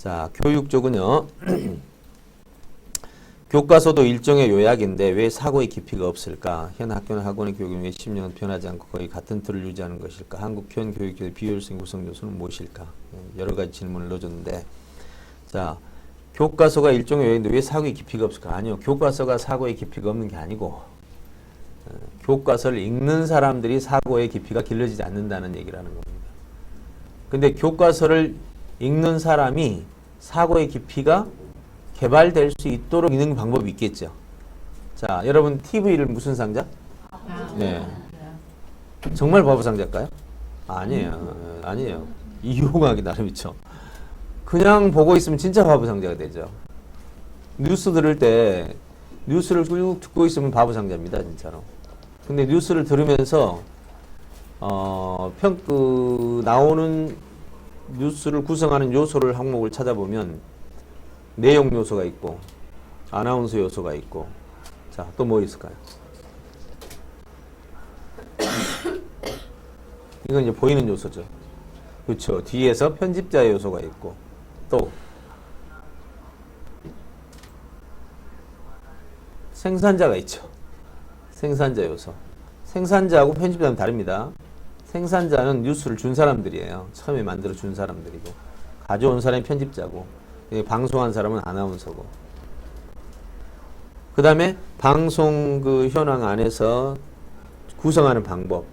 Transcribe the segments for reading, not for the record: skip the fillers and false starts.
자, 교육 쪽은요. 교과서도 일종의 요약인데 왜 사고의 깊이가 없을까? 현 학교나 학원의 교육은 왜 10년은 변하지 않고 거의 같은 틀을 유지하는 것일까? 한국 현 교육의 비효율성 구성 요소는 무엇일까? 여러 가지 질문을 넣어줬는데, 자, 교과서가 일종의 요약인데 왜 사고의 깊이가 없을까? 아니요. 교과서가 사고의 깊이가 없는 게 아니고, 교과서를 읽는 사람들이 사고의 깊이가 길러지지 않는다는 얘기를 하는 겁니다. 근데 교과서를 읽는 사람이 사고의 깊이가 개발될 수 있도록 읽는 방법이 있겠죠. 자, 여러분 TV를 무슨 상자? 네. 정말 바보 상자일까요? 아니에요. 아니에요. 이용하기 나름이죠. 그냥 보고 있으면 진짜 바보 상자가 되죠. 뉴스 들을 때 뉴스를 쭉 듣고 있으면 바보 상자입니다, 진짜로. 근데 뉴스를 들으면서 나오는 뉴스를 구성하는 요소를 항목을 찾아보면 내용 요소가 있고 아나운서 요소가 있고, 자, 또 뭐 있을까요? 이건 이제 보이는 요소죠. 그렇죠. 뒤에서 편집자의 요소가 있고, 또 생산자가 있죠. 생산자 요소. 생산자하고 편집자는 다릅니다. 생산자는 뉴스를 준 사람들이에요. 처음에 만들어 준 사람들이고, 가져온 사람이 편집자고, 방송한 사람은 아나운서고, 그 다음에 방송 그 현황 안에서 구성하는 방법,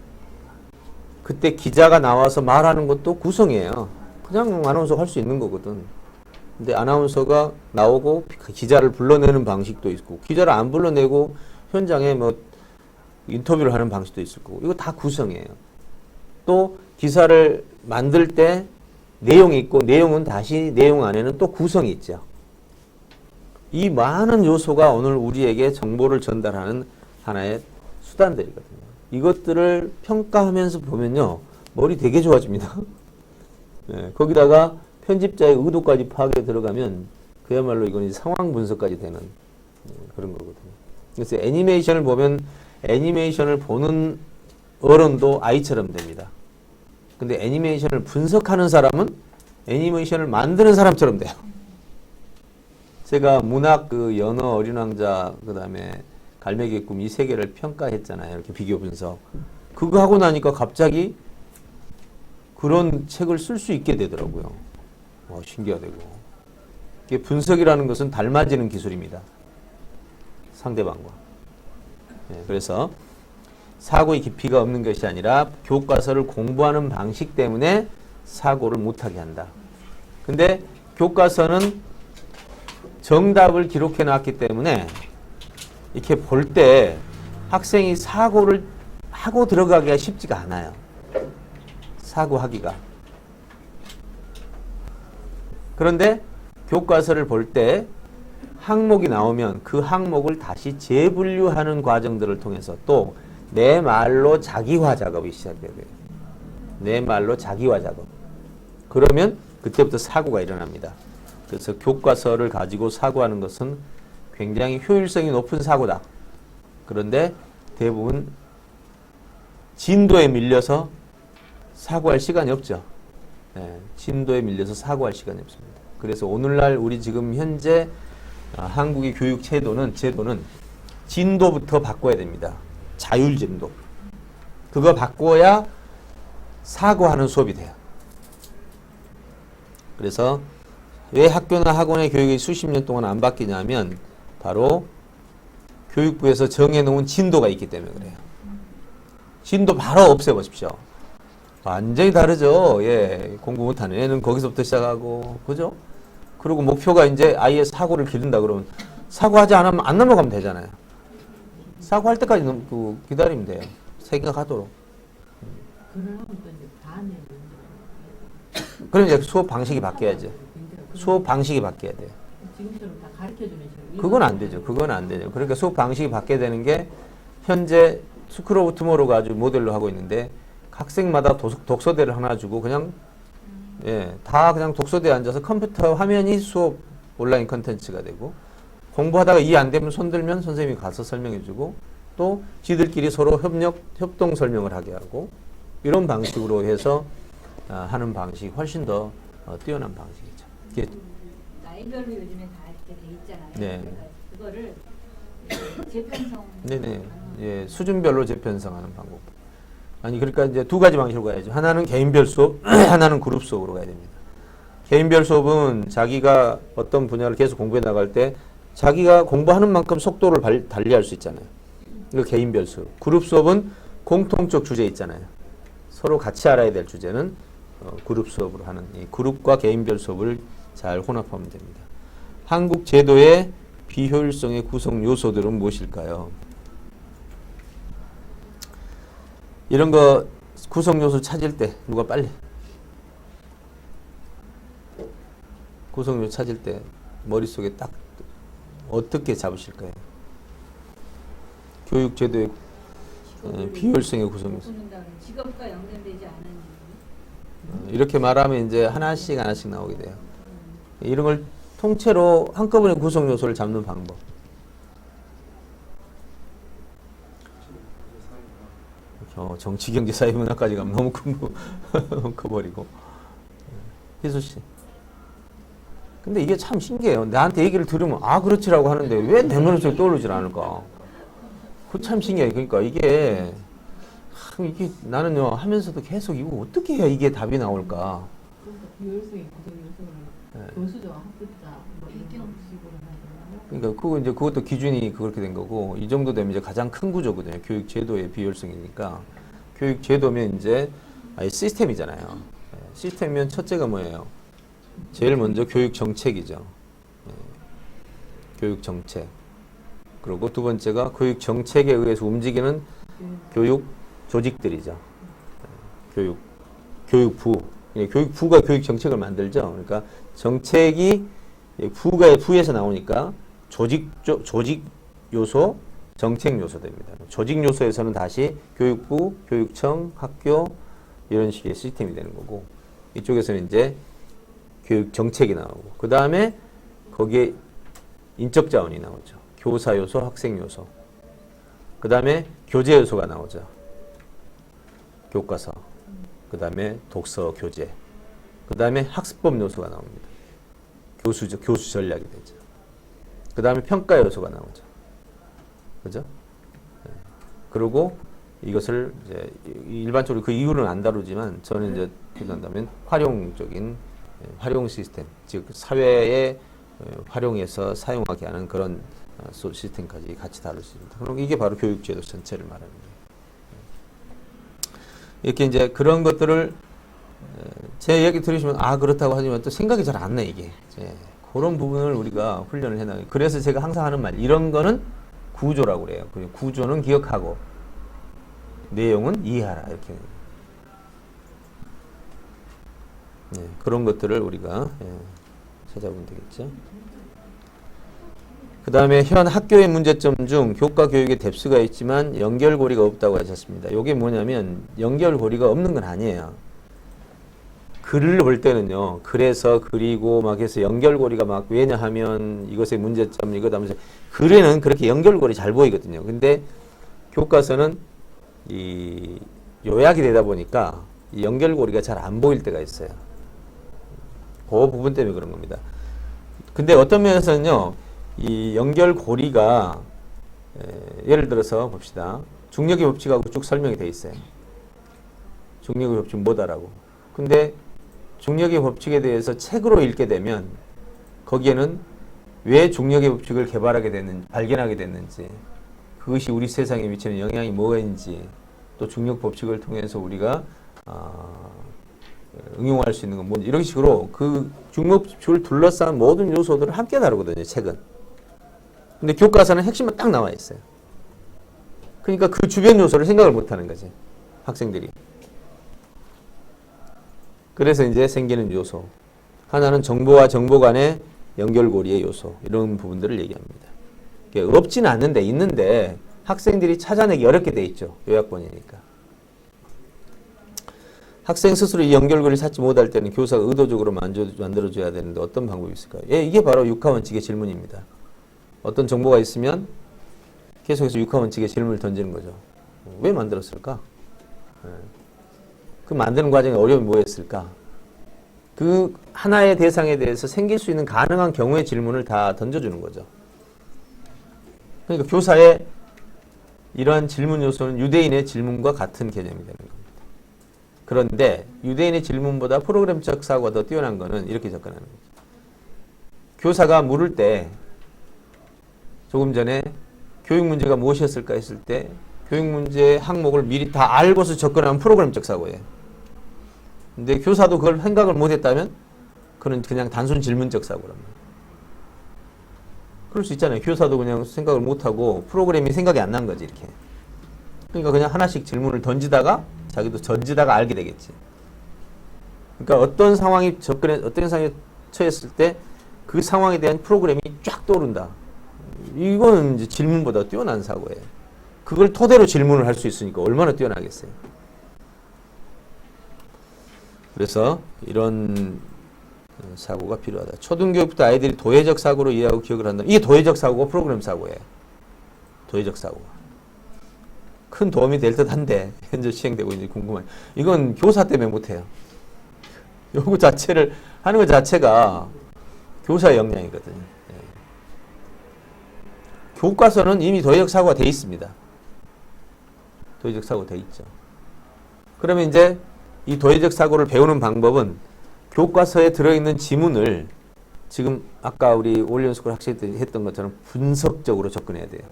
그때 기자가 나와서 말하는 것도 구성이에요. 그냥 아나운서가 할 수 있는 거거든. 근데 아나운서가 나오고 기자를 불러내는 방식도 있고, 기자를 안 불러내고 현장에 뭐 인터뷰를 하는 방식도 있을 거고, 이거 다 구성이에요. 또 기사를 만들 때 내용이 있고, 내용은 다시 내용 안에는 또 구성이 있죠. 이 많은 요소가 오늘 우리에게 정보를 전달하는 하나의 수단들이거든요. 이것들을 평가하면서 보면요, 머리 되게 좋아집니다. 네, 거기다가 편집자의 의도까지 파악에 들어가면 그야말로 이건 이제 상황 분석까지 되는 그런 거거든요. 그래서 애니메이션을 보면 애니메이션을 보는 어른도 아이처럼 됩니다. 근데 애니메이션을 분석하는 사람은 애니메이션을 만드는 사람처럼 돼요. 제가 문학 그 연어 어린 왕자, 그 다음에 갈매기의 꿈 이 세 개를 평가했잖아요. 이렇게 비교 분석. 그거 하고 나니까 갑자기 그런 책을 쓸 수 있게 되더라고요. 신기하되고. 이게 분석이라는 것은 닮아지는 기술입니다. 상대방과. 네, 그래서 사고의 깊이가 없는 것이 아니라 교과서를 공부하는 방식 때문에 사고를 못하게 한다. 근데 교과서는 정답을 기록해 놨기 때문에 이렇게 볼 때 학생이 사고를 하고 들어가기가 쉽지가 않아요. 사고하기가. 그런데 교과서를 볼 때 항목이 나오면 그 항목을 다시 재분류하는 과정들을 통해서 또 내 말로 자기화 작업이 시작돼요. 내 말로 자기화 작업. 그러면 그때부터 사고가 일어납니다. 그래서 교과서를 가지고 사고하는 것은 굉장히 효율성이 높은 사고다. 그런데 대부분 진도에 밀려서 사고할 시간이 없죠. 네, 진도에 밀려서 사고할 시간이 없습니다. 그래서 오늘날 우리 지금 현재 한국의 교육 제도는 진도부터 바꿔야 됩니다. 자율진도. 그거 바꿔야 사고하는 수업이 돼요. 그래서 왜 학교나 학원의 교육이 수십 년 동안 안 바뀌냐면 바로 교육부에서 정해놓은 진도가 있기 때문에 그래요. 진도 바로 없애보십시오. 완전히 다르죠. 예, 공부 못하는 애는 거기서부터 시작하고, 그죠? 그리고 목표가 이제 아이의 사고를 기른다 그러면 사고하지 않으면 안 넘어가면 되잖아요. 사고할 때까지 기다리면 돼요. 생각하도록. 그럼 이제 수업 방식이 바뀌어야죠. 수업 방식이 바뀌어야 돼요. 지금처럼 다 가르쳐주는 식으로. 그건 안 되죠. 그건 안 되죠. 그러니까 수업 방식이 바뀌어야 되는 게 현재 스쿨 오브 투모로우가 아주 모델로 하고 있는데 학생마다 독서대를 하나 주고 그냥 다 그냥 독서대에 앉아서 컴퓨터 화면이 수업 온라인 컨텐츠가 되고, 공부하다가 이해 안 되면 손 들면 선생님이 가서 설명해 주고, 또 지들끼리 서로 협동 설명을 하게 하고, 이런 방식으로 해서 하는 방식이 훨씬 더 뛰어난 방식이죠. 이게 나이별로 요즘에 다 이렇게 돼 있잖아요. 네. 그러니까 그거를 재편성. 네네. 예, 수준별로 재편성하는 방법. 아니 그러니까 이제 두 가지 방식으로 가야죠. 하나는 개인별 수업, 하나는 그룹 수업으로 가야 됩니다. 개인별 수업은 자기가 어떤 분야를 계속 공부해 나갈 때 자기가 공부하는 만큼 속도를 달리할 수 있잖아요. 이거 개인별 수업. 그룹 수업은 공통적 주제 있잖아요. 서로 같이 알아야 될 주제는 그룹 수업으로 하는 이 그룹과 개인별 수업을 잘 혼합하면 됩니다. 한국 제도의 비효율성의 구성 요소들은 무엇일까요? 이런 거 구성 요소 찾을 때 누가 빨리 구성 요소 찾을 때 머릿속에 딱 어떻게 잡으실까요? 교육 제도의 비효율성의 구성 요소. 직업과 연관되지 않은 이렇게 말하면 이제 하나씩 나오게 돼요. 이런 걸 통째로 한꺼번에 구성 요소를 잡는 방법. 정치, 경제, 사회, 문화까지 가면 너무 커버리고. 희수 씨. 근데 이게 참 신기해요. 나한테 얘기를 들으면 아 그렇지라고 하는데 왜 내 머릿속에 떠오르질 않을까? 그 참 신기해요. 그러니까 이게 나는요 하면서도 계속 이거 어떻게 해야 이게 답이 나올까? 그러니까 비효율성의 구성 요소는 교수자와 학습자 뭐 이런 식으로 하잖아요. 그러니까 그거 이제 그것도 기준이 그렇게 된 거고 이 정도 되면 이제 가장 큰 구조거든요. 교육 제도의 비효율성이니까 교육 제도면 이제 아예 시스템이잖아요. 시스템이면 첫째가 뭐예요? 제일 먼저 교육 정책이죠. 교육 정책. 그리고 두 번째가 교육 정책에 의해서 움직이는 교육 조직들이죠. 교육부. 교육부가 교육 정책을 만들죠. 그러니까 정책이 부에서 나오니까 조직 요소, 정책 요소 됩니다. 조직 요소에서는 다시 교육부, 교육청, 학교 이런 식의 시스템이 되는 거고 이쪽에서는 이제 교육 정책이 나오고 그 다음에 거기에 인적 자원이 나오죠. 교사 요소, 학생 요소. 그 다음에 교재 요소가 나오죠. 교과서. 그 다음에 독서, 교재. 그 다음에 학습법 요소가 나옵니다. 교수 전략이 되죠. 그 다음에 평가 요소가 나오죠. 그죠? 네. 그리고 이것을 이제 일반적으로 그 이유는 안 다루지만 저는 이제 표현한다면 활용 시스템, 즉 사회에 활용해서 사용하게 하는 그런 시스템까지 같이 다룰 수 있습니다. 그럼 이게 바로 교육제도 전체를 말합니다. 이렇게 이제 그런 것들을 제 얘기 들으시면 아 그렇다고 하지만 또 생각이 잘 안 나 이게 그런 부분을 우리가 훈련을 해나가요. 그래서 제가 항상 하는 말 이런 거는 구조라고 그래요. 구조는 기억하고 내용은 이해하라 이렇게 그런 것들을 우리가 찾아보면 되겠죠. 그 다음에 현 학교의 문제점 중 교과 교육에 뎁스가 있지만 연결고리가 없다고 하셨습니다. 이게 뭐냐면 연결고리가 없는 건 아니에요. 글을 볼 때는요. 그래서 그리고 막 해서 연결고리가 막 왜냐하면 이것의 문제점 이거다 하면서 글에는 그렇게 연결고리 잘 보이거든요. 근데 교과서는 이 요약이 되다 보니까 이 연결고리가 잘 안 보일 때가 있어요. 그 부분 때문에 그런 겁니다. 근데 어떤 면에서는요. 이 연결고리가 예를 들어서 봅시다. 중력의 법칙하고 쭉 설명이 돼 있어요. 중력의 법칙 뭐다라고. 근데 중력의 법칙에 대해서 책으로 읽게 되면 거기에는 왜 중력의 법칙을 발견하게 됐는지 그것이 우리 세상에 미치는 영향이 뭐인지 또 중력 법칙을 통해서 우리가 응용할 수 있는 건 뭔지 이런 식으로 그 중력 법칙을 둘러싼 모든 요소들을 함께 다루거든요. 책은. 근데 교과서는 핵심만 딱 나와 있어요. 그러니까 그 주변 요소를 생각을 못 하는 거지. 학생들이. 그래서 이제 생기는 요소. 하나는 정보와 정보 간의 연결고리의 요소. 이런 부분들을 얘기합니다. 없지는 않는데 있는데 학생들이 찾아내기 어렵게 돼 있죠. 요약본이니까. 학생 스스로 이 연결고리를 찾지 못할 때는 교사가 의도적으로 만들어줘야 되는데 어떤 방법이 있을까요? 이게 바로 육하원칙의 질문입니다. 어떤 정보가 있으면 계속해서 육하원칙의 질문을 던지는 거죠. 왜 만들었을까? 그 만드는 과정에 어려움이 뭐였을까? 그 하나의 대상에 대해서 생길 수 있는 가능한 경우의 질문을 다 던져주는 거죠. 그러니까 교사의 이러한 질문 요소는 유대인의 질문과 같은 개념이 되는 겁니다. 그런데 유대인의 질문보다 프로그램적 사고가 더 뛰어난 거는 이렇게 접근하는 거죠. 교사가 물을 때 조금 전에 교육 문제가 무엇이었을까 했을 때 교육 문제 항목을 미리 다 알고서 접근하면 프로그램적 사고예요. 근데 교사도 그걸 생각을 못했다면 그는 그냥 단순 질문적 사고란 말이에요. 그럴 수 있잖아요. 교사도 그냥 생각을 못하고 프로그램이 생각이 안 난 거지 이렇게. 그러니까 그냥 하나씩 질문을 던지다가 자기도 던지다가 알게 되겠지. 그러니까 어떤 상황에 어떤 상황에 처했을 때 그 상황에 대한 프로그램이 쫙 떠오른다. 이거는 이제 질문보다 뛰어난 사고예요. 그걸 토대로 질문을 할 수 있으니까 얼마나 뛰어나겠어요. 그래서 이런 사고가 필요하다. 초등교육부터 아이들이 도회적 사고로 이해하고 기억을 한다. 이게 도회적 사고고 프로그램 사고예요. 도회적 사고가. 큰 도움이 될 듯한데 현재 시행되고 있는지 궁금해요. 이건 교사 때문에 못해요. 요거 자체를 하는 것 자체가 교사의 역량이거든요. 예. 교과서는 이미 도의적 사고가 돼 있습니다. 도의적 사고가 돼 있죠. 그러면 이제 이 도의적 사고를 배우는 방법은 교과서에 들어있는 지문을 지금 아까 우리 올연수를 학생들이 했던 것처럼 분석적으로 접근해야 돼요.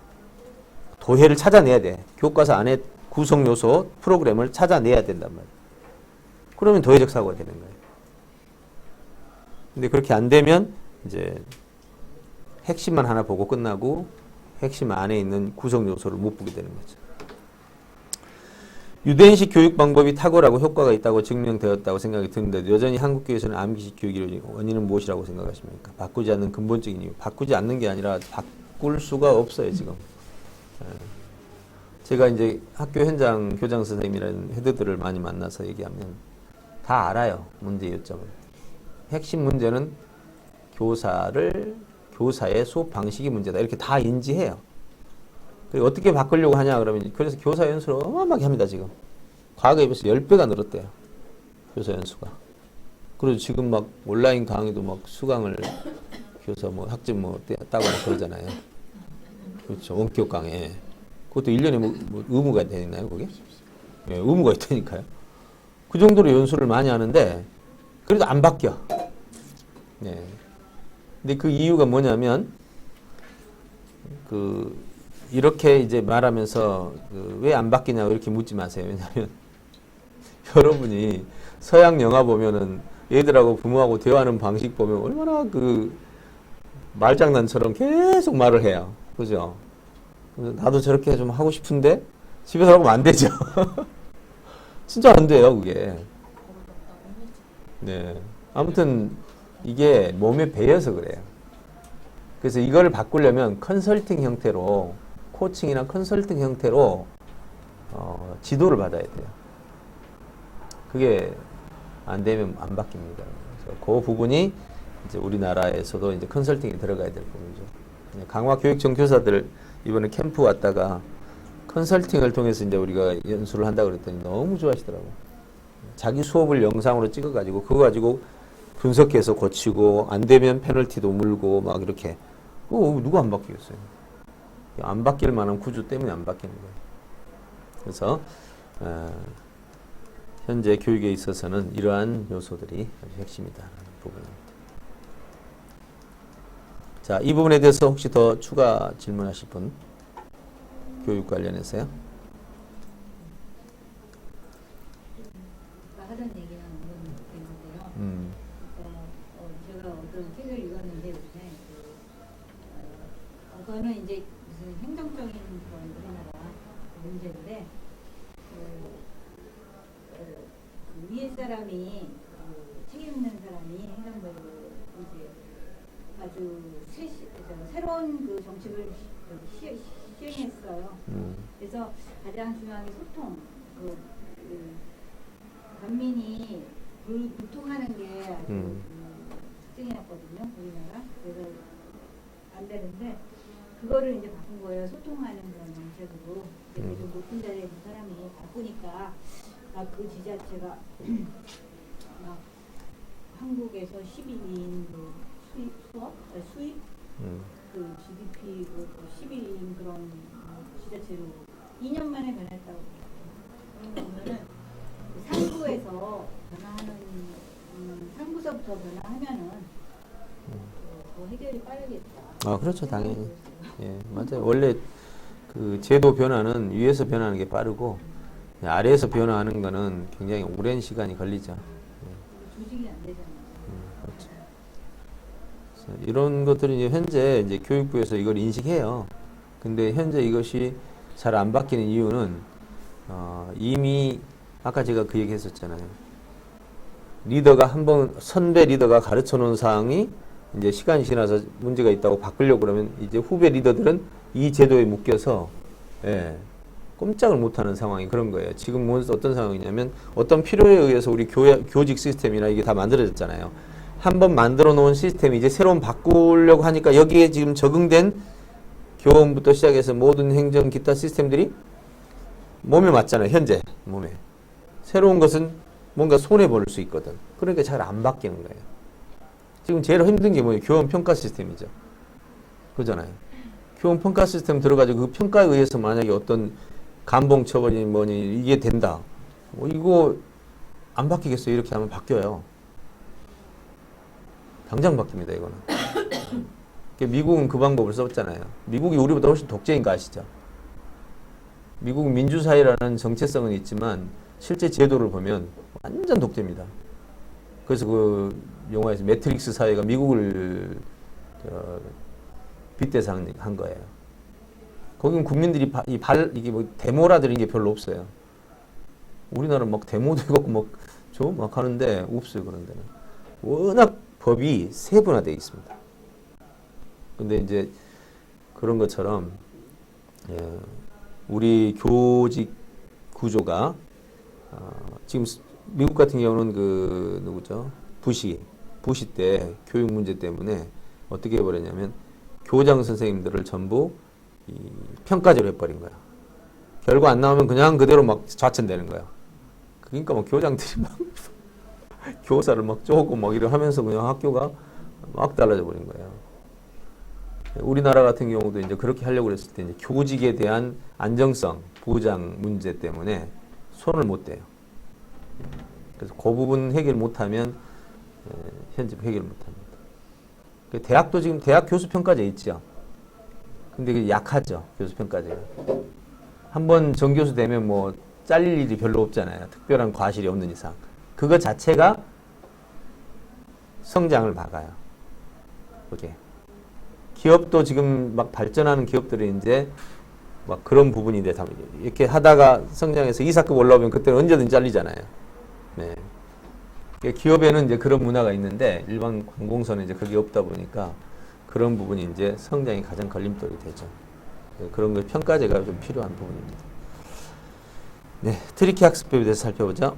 도해를 찾아내야 돼. 교과서 안에 구성 요소, 프로그램을 찾아내야 된단 말이에요. 그러면 도의적 사고가 되는 거예요. 근데 그렇게 안 되면 이제 핵심만 하나 보고 끝나고 핵심 안에 있는 구성 요소를 못 보게 되는 거죠. 유대인식 교육 방법이 탁월하고 효과가 있다고 증명되었다고 생각이 드는데 여전히 한국 교회에서는 암기식 교육이 이루어지고 원인은 무엇이라고 생각하십니까? 바꾸지 않는 근본적인 이유. 바꾸지 않는 게 아니라 바꿀 수가 없어요, 지금. 제가 이제 학교 현장 교장 선생님이라는 헤드들을 많이 만나서 얘기하면 다 알아요, 문제 요점을. 핵심 문제는 교사의 수업 방식이 문제다. 이렇게 다 인지해요. 그리고 어떻게 바꾸려고 하냐 그러면 그래서 교사 연수를 어마어마하게 합니다, 지금. 과거에 비해서 10배가 늘었대요. 교사 연수가. 그리고 지금 막 온라인 강의도 막 수강을 교사 뭐 학점 뭐 따거나 그러잖아요. 그렇죠. 원격 강의. 그것도 1년에 뭐 의무가 되나요, 그게? 예, 의무가 있다니까요. 그 정도로 연수를 많이 하는데 그래도 안 바뀌어. 네. 근데 그 이유가 뭐냐면 이렇게 이제 말하면서 왜 안 바뀌냐고 이렇게 묻지 마세요. 왜냐하면 여러분이 서양 영화 보면은 애들하고 부모하고 대화하는 방식 보면 얼마나 말장난처럼 계속 말을 해요. 그죠? 나도 저렇게 좀 하고 싶은데 집에서 하면 안 되죠. 진짜 안 돼요, 그게. 네. 아무튼 이게 몸에 배여서 그래요. 그래서 이걸 바꾸려면 컨설팅 형태로 코칭이나 컨설팅 형태로 지도를 받아야 돼요. 그게 안 되면 안 바뀝니다. 그래서 그 부분이 이제 우리나라에서도 이제 컨설팅에 들어가야 될 부분이죠. 강화 교육청 교사들 이번에 캠프 왔다가 컨설팅을 통해서 이제 우리가 연수를 한다고 그랬더니 너무 좋아하시더라고요. 자기 수업을 영상으로 찍어가지고 그거 가지고 분석해서 고치고 안 되면 페널티도 물고 막 이렇게. 누가 안 바뀌겠어요? 안 바뀔 만한 구조 때문에 안 바뀌는 거예요. 그래서 현재 교육에 있어서는 이러한 요소들이 아주 핵심이다라는 부분입니다. 자, 이 부분에 대해서 혹시 더 추가 질문하실 분? 교육 관련해서요? 하던 얘기는 있는데요. 제가 어떤 책을 읽었는데 요즘에 그거는 이제 무슨 행정적인 그런 우리나라 문제인데 위에 사람이 책임 있는 사람이 행정적으로 이제 아주 새로운 그 정책을 시행했어요. 그래서 가장 중요한 게 소통. 반민이 유통하는 게 아주 특징이었거든요, 우리나라. 그래서 안 되는데 그거를 이제 바꾼 거예요. 소통하는 그런 정책으로. 그래서 좀 높은 자리에 있는 사람이 바꾸니까 그 지자체가 막 한국에서 12인 그 수입 그 GDP 그 12인 그런 지자체로 2년 만에 변했다고 그러면은 상부에서 변화하는 상부서부터 변화하면은 더 해결이 빠르겠다. 아, 그렇죠, 당연히. 예, 맞아요. 원래 그 제도 변화는 위에서 변하는 게 빠르고 아래에서 변화하는 거는 굉장히 오랜 시간이 걸리죠. 조직이 안 되잖아요. 그렇죠. 그래서 이런 것들은 이제 현재 이제 교육부에서 이걸 인식해요. 근데 현재 이것이 잘 안 바뀌는 이유는 이미 아까 제가 그 얘기 했었잖아요. 리더가 한번 선배 리더가 가르쳐 놓은 사항이 이제 시간이 지나서 문제가 있다고 바꾸려고 그러면 이제 후배 리더들은 이 제도에 묶여서 예, 꼼짝을 못하는 상황이 그런 거예요. 지금 어떤 상황이냐면 어떤 필요에 의해서 우리 교직 시스템이나 이게 다 만들어졌잖아요. 한번 만들어 놓은 시스템이 이제 새로운 바꾸려고 하니까 여기에 지금 적응된 교원부터 시작해서 모든 행정 기타 시스템들이 몸에 맞잖아요. 현재 몸에. 새로운 것은 뭔가 손해볼 수 있거든. 그러니까 잘 안 바뀌는 거예요. 지금 제일 힘든 게 뭐예요? 교원 평가 시스템이죠. 그러잖아요. 교원 평가 시스템 들어가지고 그 평가에 의해서 만약에 어떤 감봉 처벌이 뭐니 이게 된다. 이거 안 바뀌겠어요? 이렇게 하면 바뀌어요. 당장 바뀝니다. 이거는. 미국은 그 방법을 썼잖아요. 미국이 우리보다 훨씬 독재인 거 아시죠? 미국은 민주사회라는 정체성은 있지만 실제 제도를 보면 완전 독재입니다. 그래서 그 영화에서 매트릭스 사회가 미국을 빗대서 한 거예요. 거기는 국민들이 이게 뭐 데모라든 게 별로 없어요. 우리나라는 막 데모도 있고 막 하는데 없어요. 그런 데는. 워낙 법이 세분화되어 있습니다. 근데 이제 그런 것처럼 우리 교직 구조가 지금 미국 같은 경우는 그 누구죠? 부시 때 교육 문제 때문에 어떻게 해버렸냐면 교장 선생님들을 전부 평가제로 해버린 거야. 결과 안 나오면 그냥 그대로 막 좌천되는 거야. 그러니까 막 교장들이 막 교사를 막 쪼고 막 이러 하면서 그냥 학교가 막 달라져 버린 거예요. 우리나라 같은 경우도 이제 그렇게 하려고 했을 때 이제 교직에 대한 안정성, 보장 문제 때문에 손을 못 대요. 그래서 그 부분 해결 못하면 현재 해결 못합니다. 대학도 지금 대학 교수 평가제 있죠. 근데 그게 약하죠. 교수 평가제가. 한번 정교수 되면 뭐 잘릴 일이 별로 없잖아요. 특별한 과실이 없는 이상. 그거 자체가 성장을 막아요. 그게. 기업도 지금 막 발전하는 기업들이 이제 막 그런 부분이 이렇게 하다가 성장해서 이사급 올라오면 그때는 언제든 잘리잖아요. 네. 기업에는 이제 그런 문화가 있는데 일반 관공서는 이제 그게 없다 보니까 그런 부분이 이제 성장이 가장 걸림돌이 되죠. 그런 거 평가제가 좀 필요한 부분입니다. 네, 트리키 학습법에 대해서 살펴보죠.